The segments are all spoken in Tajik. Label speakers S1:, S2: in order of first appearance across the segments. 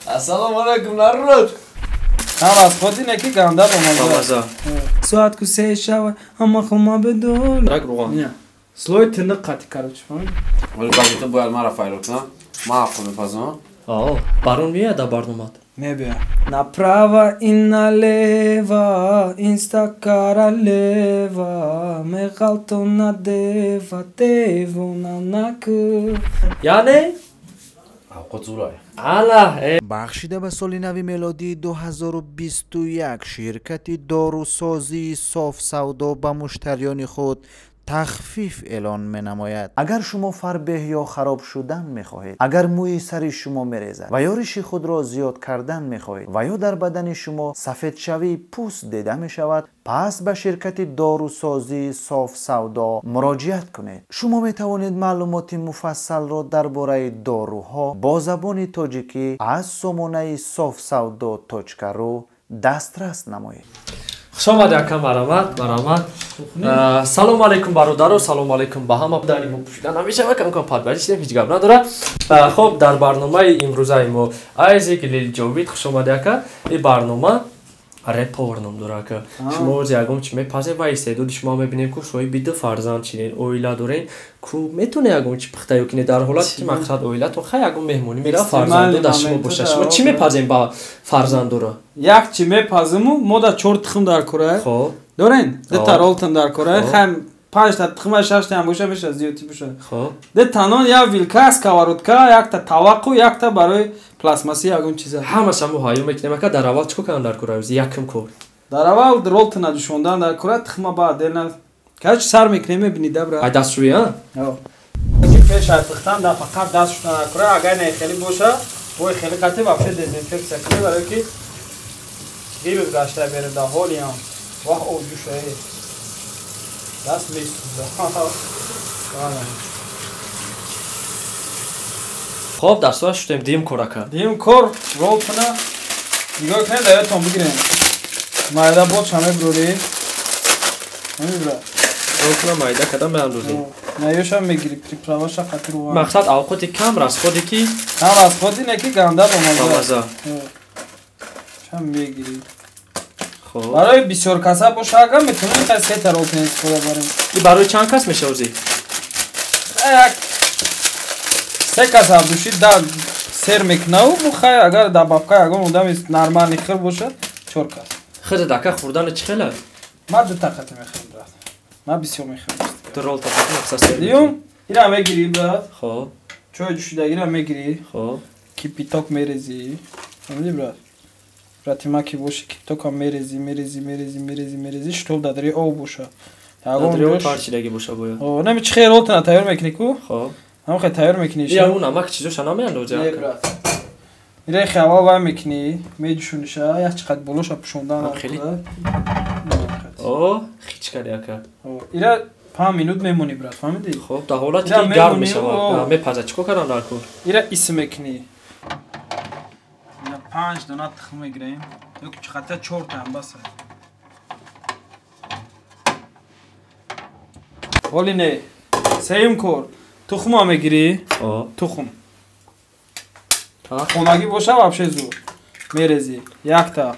S1: Assalomu alaykum narod.
S2: Xalas, xodine ki ganda ba
S1: Maza.
S2: Saat ku 3 shava, amma khuma bedol.
S1: Rak ruğan.
S2: Слой тынık katı короче, понял?
S1: Ol bagita bu almara fayrotna. Ma'qul fazon.
S3: О, барон мияд барномат.
S2: Мебия. Направо и налево, инста королева, мегалто надева, дево на наку.
S3: Яне?
S1: Qo'zulay.
S3: Ала,
S4: بخشیده به سال نوی میلادی 2021 شرکت داروسازی صاف سودا به مشتریان خود تخفیف اعلان می نماید. اگر شما فربه یا خراب شدن می خواهید، اگر موی سر شما می ریزد و یا ریش خود را زیاد کردن می خواهید و یا در بدن شما سفید شوی پوست دیده می شود، پس به شرکت داروسازی صاف سودا مراجعت کنید. شما می توانید معلومات مفصل را درباره داروها با زبان تاجیکی از سامانه صاف سودا .ru دسترس نمایید.
S3: خوش آمد یکم مرحمت. سلام علیکم برادرو، سلام علیکم به همه. داریم ما پوشیدن همیشه وکم کم پادبریش هیچ گپ نداره. خب در برنامه امروزه ما ایزی گلیل جاوید خوش آمد یکم. این برنامه رپ برنامه داره که شما از یکم چی میپذیر و استعداد شما میبینید که شما بیده فرزند چینین اویلا دارین که میتونه یکم چی پخته کنه در حالت که مقصد اویلا تو خیلی یکم مهمونی میره فرزند داشت شما باشه. شما چی میپذیرین با فرزند داره؟
S2: یک چی میپذیرم ما در 4 تخم در کره.
S3: خب
S2: دارین؟ ده ترالتن در کره. خم 5 تا تخم 6 تا هم باشه میشه زیادی باشه.
S3: خب
S2: ده تنان یا ویلکاس کاورودکا یک تا توقع یک تا برای پلاسماسی یگون چیزا.
S3: همه شما هایو میکنیم که در اول چیکار کردن در کره یکم کار.
S2: در اول درولتن ادوشوندن در کره تخم بعد دلنا کاش سر میکنیم میبینید برا.
S3: ای دستشویی ها؟
S2: اگه پیش تختم در فقط دستشون در کره اگر نه خیلی باشه وای خیلی قطعه واپس دزینفکت کنه برای که ویروس گشته بره در حالی هم واه او جوشه دست میسوزه.
S3: خب در سوال شدیم دیم کارکه.
S2: دیم کار رول کنه نگاه کنه دایتون بگیریم. مایده بود شمه بروری. نمیبره.
S3: رول کنه مایده کدام میاندازی؟
S2: نیوش هم میگیری پریپراواش خطر رو.
S3: مقصد اوقاتی کم راست خودی کی؟
S2: کم از خودی نکی گنده با
S3: مزه.
S2: چم میگیری.
S3: خب.
S2: برای بسیار کسا باشه اگر میتونیم کسی که رول کنید خدا بریم.
S3: این برای چند کس میشه اوزی؟
S2: یک 3 کس هم دوشید در سر میکنه و بخواه اگر در بابکه اگر مودم نرمال نخیر باشه 4 کس.
S3: خیلی دکه خوردن چی خیلی؟
S2: ما 2 تا خطی میخوام برات. ما بسیار میخوام.
S3: تو رول تا خطی مقصد سر
S2: دیوم اینا میگیری برات.
S3: خب.
S2: چای جوشیدگی را میگیری.
S3: خب.
S2: کی پیتاک میریزی. فهمیدی برات؟ براتی ما کی باشه کی پیتاک هم میریزی شتول دادری او باشه.
S3: دادری او پارچیدگی باشه باید.
S2: او نمی چه خیر رولتن تیار میکنی کو؟
S3: خب.
S2: هم خیلی تیار میکنی.
S3: یا اون نمک چیزوش نمیاندازی.
S2: نه برات. ایره خوا و میکنی میجوشونیشه یا چقدر بلوش پوشوندن
S3: خیلی. اوه خیچ کردی اکه.
S2: ایره 5 minut میمونی برات فهمیدی؟
S3: خب در حالتی که گرم میشه میپزه چیکار کردن در کور؟
S2: ایره اسم میکنی. اینا 5 دانه تخم میگیریم. یک چقدر 4 تا هم بسه. ولی نه. سیم کور. تخم هم میگیری؟ تخم. خونگی باشه وابشه زور. میریزی. 1 تا.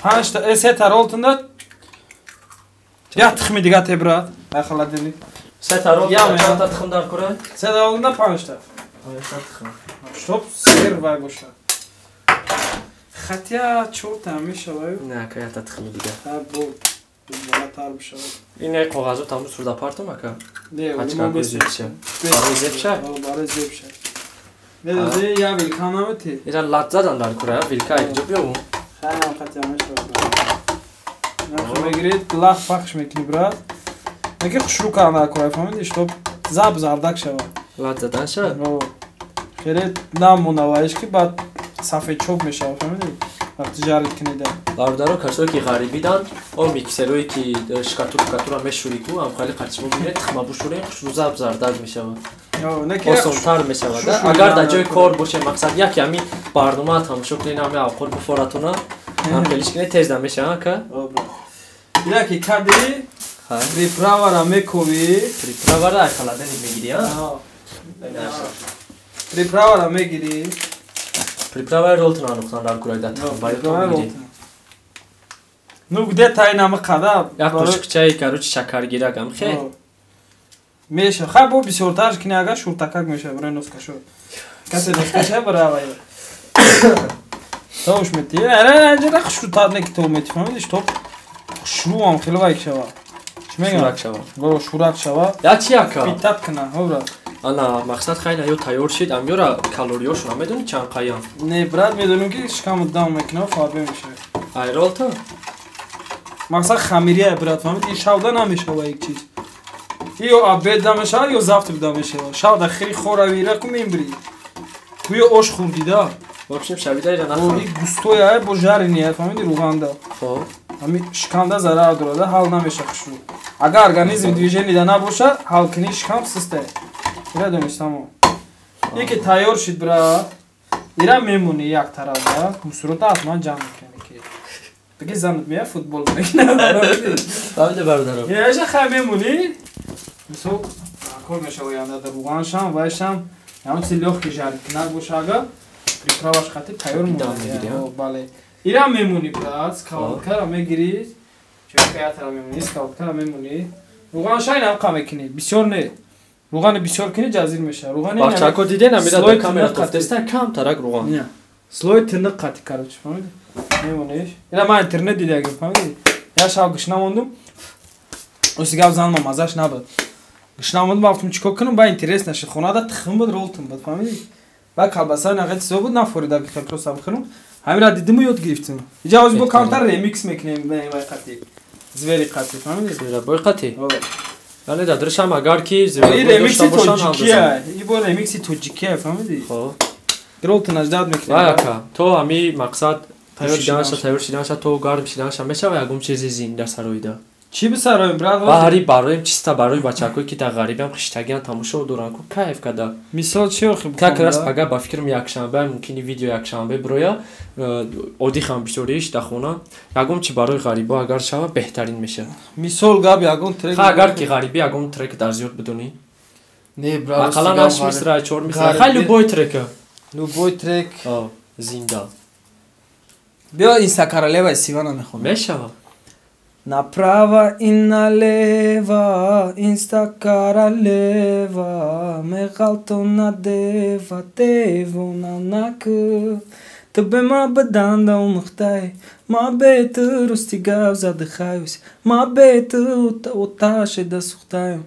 S2: 5 تا 3 تا رولتن داد. یا تخمی دیگه تبراد. داخل دیدی.
S3: 3 تا رول یا چند تا تخم در کوره؟
S2: 3 تا رولتن 5 تا.
S3: 5 تا تخم.
S2: Чтоб сыр вай боша. Хотя чёрт там мешаваю.
S3: Не, кая та тхми дига.
S2: Та бо балатар бошад.
S3: Ин қоғазо таму сурда парту мака?
S2: Не,
S3: ҳачка гузепча. Барои зепча?
S2: Барои зепча. Медози я вилка намати.
S3: Ира лат задан дар кура, вилка инҷо биёву.
S2: Хайна хотя мешаваю. Нахо мегирид лах пахш мекни брат. Неки хушру карна кура фамиди, чтоб заб зардак шава.
S3: Лат задан ша?
S2: خیلی نمونه‌ایش که بعد صفحه چوب میشه فهمیدی وقتی جارید کنیده
S3: برادرها کسایی که غریبی دن او میکسروی که شکاتور میشوری کو هم خیلی قرچمو میره تخم بشوره روزا زرداد میشه آسان‌تر میشه اگر در جای کار باشه مقصد یک یمی برنامه تماشا کنین همه اوقات بفوراتونا هم خیلیش کنه تیز نمیشه ها که
S2: یکی کدی پریپراورا میکوی
S3: پریپراورا خلاده میگیری ها
S2: приправара мегирӣ.
S3: Приправа ролтон анухтан дар курай да тахбай то мегири.
S2: Ну где тай нама қада?
S3: Як қошик чай каруч шакар гирагам хе.
S2: Меша, хай бо бисёртарш кини ага шуртакак меша бара носкашо. Касе носкаша бара вай. Тош мети. Ара анҷа шуртар не ки то мети фаҳмидиш то шурум хеле вай шава.
S3: Шурак шава.
S2: Бо шурак шава.
S3: Я чи ака?
S2: Питат кана, ҳобра.
S3: Ана мақсад хайна ё тайёр шид амёра калорияшон медони чанд қаян?
S2: Не брат медоним ки шикам дам мекна фарбе меша.
S3: Ай ролто?
S2: Мақсад хамирия брат фаҳмидиш шавда намешава як чиз. Ё обед да мешава ё завтр да мешава. Шавда хеле хоравира ку мембри. Гӯё ош хӯрдида.
S3: Вообщем шавида ира нахӯр.
S2: И густоя бо жарини фаҳмиди руғанда.
S3: Хоб.
S2: Ами шикамда зарар дорада ҳал намеша хушрӯ. Агар организм движенида набоша ҳал кини шикам систе. Ира донистамо. Ике тайёр шид брат. Ира мемони як тарафда. Мусорота ҳатман ҷамъ мекунӣ ки. Биги занат мея футбол мекунад.
S3: Фаҳмида бародарам.
S2: Яша хай мемони. Мисол кор мешава янда дар руғаншам вайшам. Ям чи лёгки жаркинак боша ага. Приправаш хати тайёр мегирӣ. Бале. Ира мемони брат, скалоткара мегирӣ. Чӯкаятара мемони, скалоткара мемони. Руғаншай нам қа мекунӣ. Бисёр не. Руғани бисёр кунӣ ҷазир меша. Руғани
S3: бахчако диден амида дар камера тофтеста кам тарак руған.
S2: Не. Слой тирнақ қати кароч, фаҳмидӣ? Мемониш. Ира ман интернет дидагам, фаҳмидӣ? Я шаб гӯшна мондум. Оси гап занма мазаш набуд. Гӯшна мондум гуфтам чӣ кор кунам ба интерес нашид. Хонада тихм буд, ролтон буд, фаҳмидӣ? Ба колбаса нағед со буд, нафорида ки хело саб хунам. Ҳамира дидиму ёд гирифтим. Иҷа оз бо камтар ремикс мекунем ба қати. Звери қати, фаҳмидӣ?
S3: Звера бой қати.
S2: Ова.
S3: Яъне дадрашам агар ки звера
S2: И ремикси тоҷикия. И бо ремикси тоҷикия, фаҳмидӣ?
S3: Хоб.
S2: Ролтон аждад мекунем.
S3: Вай ака, то ами мақсад тайёр шиданша то гарм шиданша мешава ягон чизи зинда сароида.
S2: Чӣ бисароем брат?
S3: Баҳари бароем чиста барои бачакое ки дар ғарибиам хиштагиан тамошо доранд ку кайф када.
S2: Мисол чӣ охи бухом?
S3: Как раз пага ба фикрам якшанбе мумкини видео якшанбе бироя оди хам бисёриш да хона. Ягон чи барои ғарибо агар шава беҳтарин меша.
S2: Мисол гап ягон трек.
S3: Ха агар ки ғариби ягон трек дар зиёд бидонӣ.
S2: Не брат.
S3: Ақаллан 8 мисра 4 мисра. Хай любой трека.
S2: Любой трек.
S3: Зинда.
S2: Бё Инста королева из Сивана мехонам.
S3: Мешава.
S2: Направо и налево, Инста королева, меғалто надева, дево нанакы. Тебе мабадан да умахтай, мабеты рустигав задыхаюсь, мабеты уташе да сухтаю.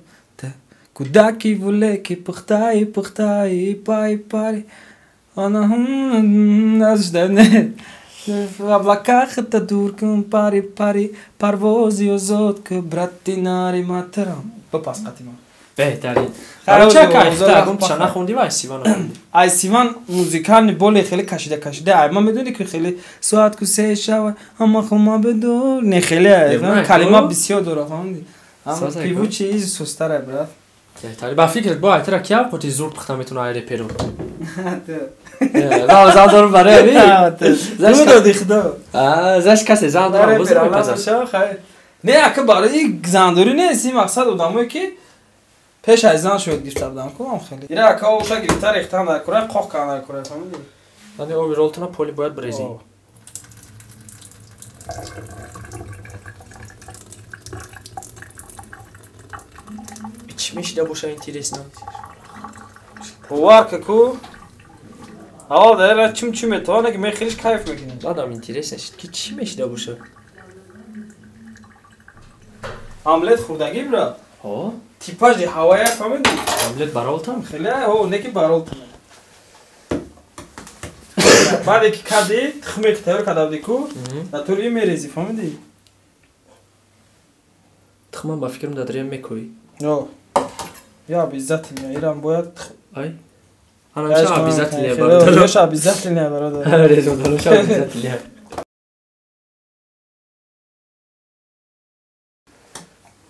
S2: Куда ки волеки пахтай, пахтай, пай, пари. Она не. В облаках это дуркам пари пари парвози озодка братинари матерам. Попас қатима.
S3: Беҳтарин. Ча кайфта гум чана хунди ва Сиван хунди.
S2: Ай Сиван музикальни боли хеле кашида. Ай ма медони ки хеле соат ку се шава ама хума бедор не хеле калима бисёр дора фаҳмидӣ. Ама пиву чиз сустара брат.
S3: Беҳтарин. Ба фикрат бо айтра ки ям қоти зурд пахта метуна айре перо. Да, зан дорум барои ми.
S2: Заш доди худо.
S3: Заш касе зан дорум буза мепазад.
S2: Не ака барои зандори нест ин мақсад одамое ки пеш аз зан шояд гирифта будам кунам хеле. Ира ака оша гирифта рехтан дар кура қоқ кан дар кура фаҳмидӣ?
S3: Яъне оби ролтона поли бояд бирезӣ. Чӣ мешида боша интересно?
S2: Бовар ку ҳаво дара чӣ метавона ки мен хелиш кайф мекунем.
S3: Задам интересно шид ки чӣ мешида боша?
S2: Омлет хӯрдагӣ брат?
S3: Ҳо.
S2: Типажи ҳавая фаҳмидӣ?
S3: Омлет баролтам?
S2: Хеле ҳо не ки баролтам. Баъде ки кади тухме ки тайёр карда будӣ ку дар тури мерезӣ фаҳмидӣ?
S3: Тухмам ба фикрам дадриям мекӯӣ.
S2: Ё. Я обязательно ирам бояд.
S3: Ай. Анамша обязательно бародар.
S2: Яша обязательно бародар.
S3: Резо далоша обязательно.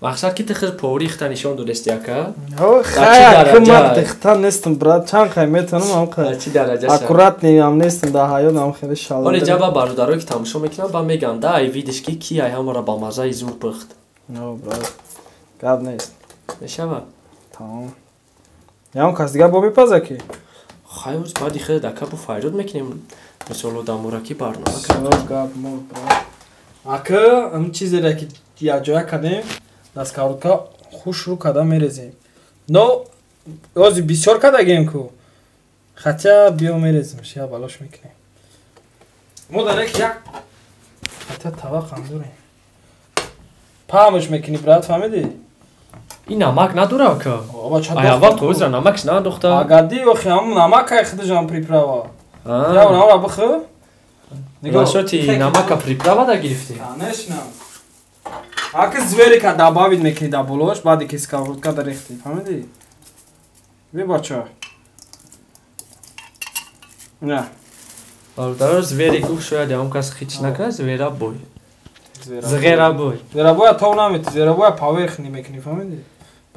S3: мақсад ки тихир поврихта нишон додести ака?
S2: Ҳо хая кумак дихта нестам брат. Чанд хай метонам ам ка.
S3: Чӣ дараҷа?
S2: Аккуратни ам нестам дар ҳаёт ам хеле шалва.
S3: Оли ҷаба бародарое ки тамошо мекунанд ба меган да ай видишки ки ай ҳамора ба мазаи зур пухт.
S2: Ё брат. Гап нест.
S3: Мешава?
S2: Тамом. Ям кас дигар бо мепаза ки?
S3: Хайвоз баъди хеле дака бо файрод мекунем мисоло дамураки барнома
S2: гап мод брат ака ам чизере ки я ҷоя кардем дасткоротка хушрӯ када мерезем но ози бисёр кадагем ку хотя биё мерезем шия балош мекунем мо дарек як хотя тавақам дорем паҳмаш мекунӣ брат фаҳмидӣ
S3: ин намак надора ака
S2: Баба, ча
S3: аяввал тозра намакш надохта
S2: агади охи ҳамун намакай худажам приправа я унамра бихӯ
S3: нигоҳшоти намака приправа да гирифтӣ
S2: конечно ака зверика добавить мекунӣ да болош баъди ки сковородка да рехтӣ фаҳмидӣ ви бача на
S3: бародаро звери гуфт шояд ям кас хич накард зверабой зверабой
S2: зверабоя то наметӣ зверабоя поверхни мекунӣ фаҳмидӣ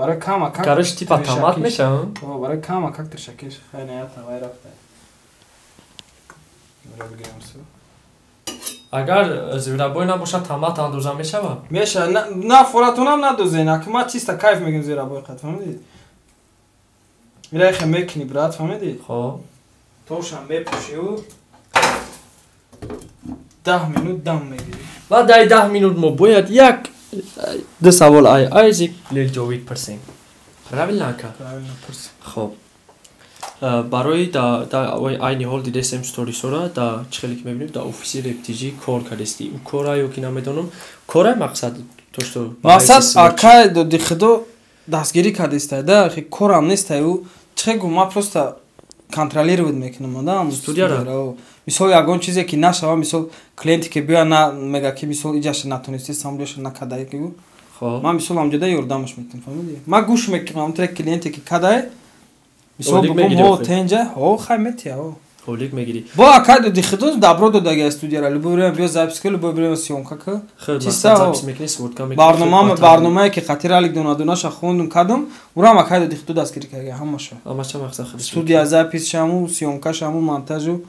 S2: барои кама как
S3: караш типа томат мешавам
S2: барои кама как тришакиш хайнаята вай рафта
S3: агар зверабой набошад томат андоза мешавад
S2: меша на форатонам надозен акма чиста кайф мегӯм зверабой қад фаҳмидӣ мирахе мекунӣ брат фаҳмидӣ
S3: хоб
S2: тошам мепӯшиву 10 минут дам мегирӣ
S3: ва дай 10 минут мо бояд як ду савол айзик лилҷовид парсем правилно ака хоб барои айни ҳол дидесем сторисора да чихеле ки мебинем да офиси рептижи кор кардестӣ кора ё ки намедонам кора мақсад то что
S2: мақсад акай доди худо дастгирӣ кардестай да ахи корам нестай ӯ чихегу ма просто контролировать мекунам да
S3: студияро
S2: мисол ягон чизе ки нашава мисол клиенте ки биёя на мега ки мисол иҷаша натонисти самбуяша накадай ки
S3: хоб
S2: ман мисол ҳамҷода ёрдамаш мекунам фаҳмидӣ ман гӯш мекунам тре клиенте ки кадай мисол бигум тенҷа хай метия
S3: ҳолик мегирӣ
S2: бо акай доди худо добро додага студияра любой время биё записка любой время съёмка ка барномае ки хатиралик донадонаша хондум кадам урам акай доди худо дастгирӣ кардага ҳамаша студия записшаму съёмкашаму монтажу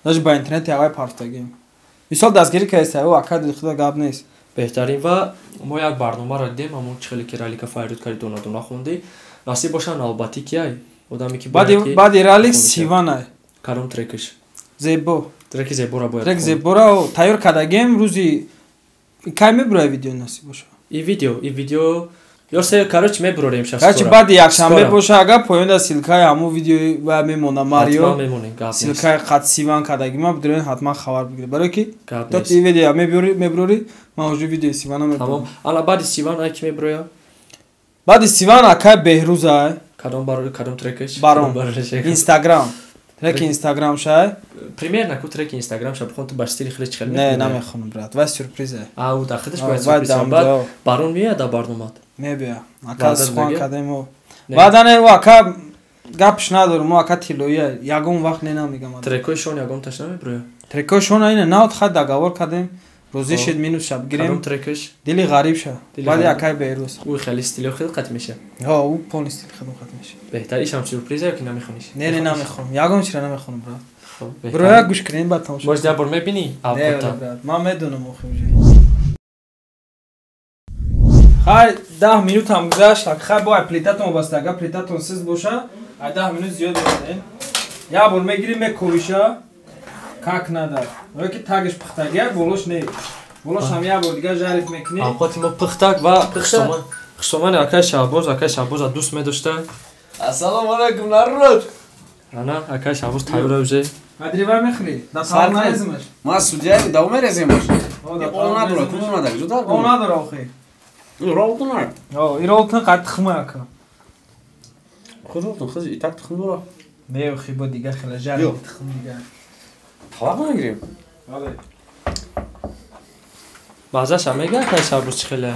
S2: даже ба интернет ягай пафтагем мисол дастгирӣ кардестай акай доди худо гап нест
S3: беҳтарин ва мо як барномаро дидем ҳамон чихеле ки ралика файрод карди донадона хонди насиб бошад албатӣ ки ай одаме ки
S2: баъди ралик сиванай
S3: кадом трекиш
S2: зебо
S3: треки зебора бояд
S2: трек зебора тайёр кардагем рӯзи кай мебурай видео насиб боша
S3: и видео ёсе кароч мебурорем
S2: шаскора баъди якшанбе боша агар поёнда силкаи ҳамун видео ва мемона марио силкаи қад сиван кардагӣ ма бидурен ҳатман хабар бигиред барое ки то ти видео мебурори ман ҳозир видеои сивана мебурам
S3: ана баъди сиван ай ки мебуроя
S2: баъди сиван акай беҳрӯза
S3: кадом трекиш
S2: баром инстаграм треки инстаграм шай
S3: примерно ку треки инстаграм шай бхон ту ба стили хеле чихел
S2: не намехонам брат вай сюрпризе
S3: ау да худаш бояд сюрприз бад барон меяд да барномат
S2: мебия ака сухан кадемо баъдане ӯ ака гапш надорум ӯ ака тилоя ягон вақт не намегам
S3: трекои шон ягон таш намебуроя
S2: трекои шон ина наад хат договор кардем рӯзи шид минут шаб гирем дили ғариб ша баъди акай беҳрӯз
S3: ӯ хеле стило хел қатъ меша
S2: ӯ полни стил хеле қатъ меша
S3: беҳтар ишам сюрпризе ё ки намехониш
S2: не намехонам ягон чиро намехонам брат бироя гӯш кунем баъд тамошо
S3: бош дабор мебини
S2: ман медонам охир хай 10 минут ҳам гузашт хай бо ай плитатон вобаста агар плитатон сиз боша ай 10 минут зиёд мекунем як бор мегирим мекӯвиша как надо ё ки тагиш пухтаг як болош не болош ҳам як бор дигар жариф мекунем
S3: авқоти мо пухтаг ва хушомани акай шабоза дӯст медошта
S1: ассалому алайкум народ
S3: ана акай шабоз тайёра уже
S2: адривай мехӯри да сар нарезимаш
S1: ма судяи даво мереземаш он надора кум надак жудар
S2: он надора охи
S1: ролтунар
S2: иролтун қад тухма ака
S1: худотун хиз итак тухм дора
S2: не охи бо дигар хела жариф тухм дигар
S1: тавақ нагирем
S3: мазаша мега акай шабоз чи хеле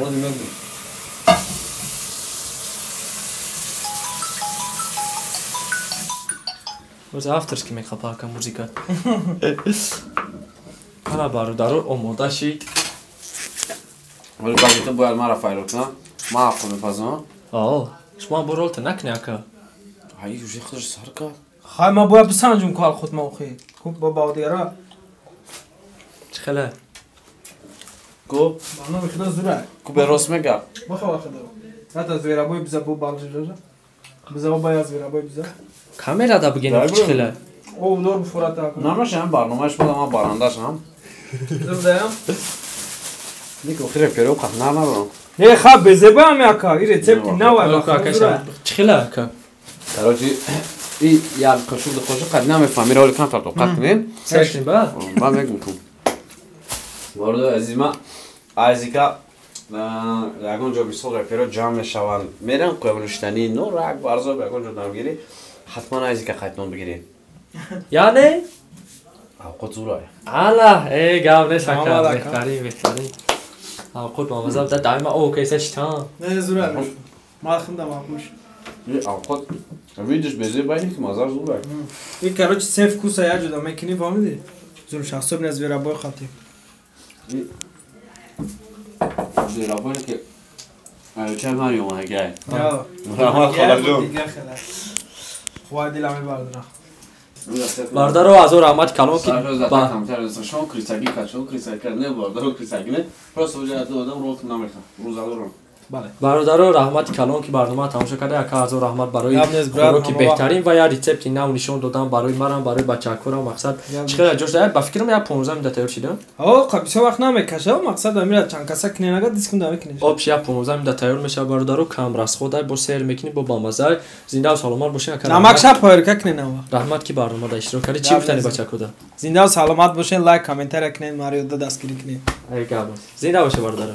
S3: ози авторски мехапа ака музикат ана бародаро омода шид
S1: вале баъди ту бояд мара файрод кунам ман ҳаққо мепазам
S3: шумо бо ролта накуне ака
S1: ай уже худаш сар кард
S2: хай ма бояд бисанҷум ку алхуд ма охи ба баъдигара
S3: чи хеле
S1: ку
S2: барноми худо зурай
S1: ку берост мега
S2: бахава худо ата зверабой биза бо балжижа Биза баяз бира, бой биза.
S3: Камерада бигинем
S1: Дай,
S3: чихила.
S2: О, норм фурата.
S1: Нормашам барномаш будам барандашам.
S2: Зурдаям.
S1: Ник охире перо қахна нарам.
S2: Не ха безеба мяка, и рецепти нава
S3: Ака чихила ака.
S1: Короче, и як кошук да кошук қад намефҳами роли кам тартоқ қад кунем.
S3: Секин ба.
S1: Ман мегӯям. Варда азима азика ягон ҷо мисол перо ҷамъ мешаванд. Мерам қӯбруштани нур як барзо ягон ҷо намгири. Ҳатман азика қайтнон бигирем.
S3: Яъне?
S1: Авқот зурай.
S3: Ала, гав нест ака.
S2: Мамад ака.
S3: Беҳтарин. Авқот мамаза да дайма о кайса читан.
S2: Не зура. Малхында махмуш.
S1: Авқот видиш безе байни ки мазар зурай.
S2: И короче се вкуса я ҷуда мекини фаҳмиди? Зурш особенно зверобой хати.
S1: Зверобой ки чай мари омагай.
S2: Я.
S1: Раҳмат халаҷон.
S2: Хувай дилами бардара.
S3: Бардаро азо раҳмати калон ки ба
S1: Шон крисаги качон крисаги не бардаро крисаги не. Просто уже одам рот намехам. Рӯзадорам.
S2: Бале.
S3: бародаро раҳмати калон ки барномаро тамошо карда ака азо раҳмат барои
S2: Гавнес, брат,
S3: хӯроки
S2: ҳама
S3: беҳтарин ва як рецепти нав нишон додам барои манам барои бачакурам мақсад чиқадр ҷош даяд ба фикрам як 15 минута тайёр шида
S2: О, бисёр вақт намекаша, мақсад амира чанд каса киненага дискун намекунеш.
S3: обш як 15 минута тайёр мешава бародаро кам расходай бо сейр мекунӣ бо бамазай зиндаву саломат бошед ака
S2: Намакша поирка киненава.
S3: раҳмат ки барномада иштирок кардӣ чӣ гуфтани бачакуда
S2: Зинда саломат бошен, лайк, комментария кинен, маро ёда дастгирӣ кинен.
S3: ай гап зинда боша бародаро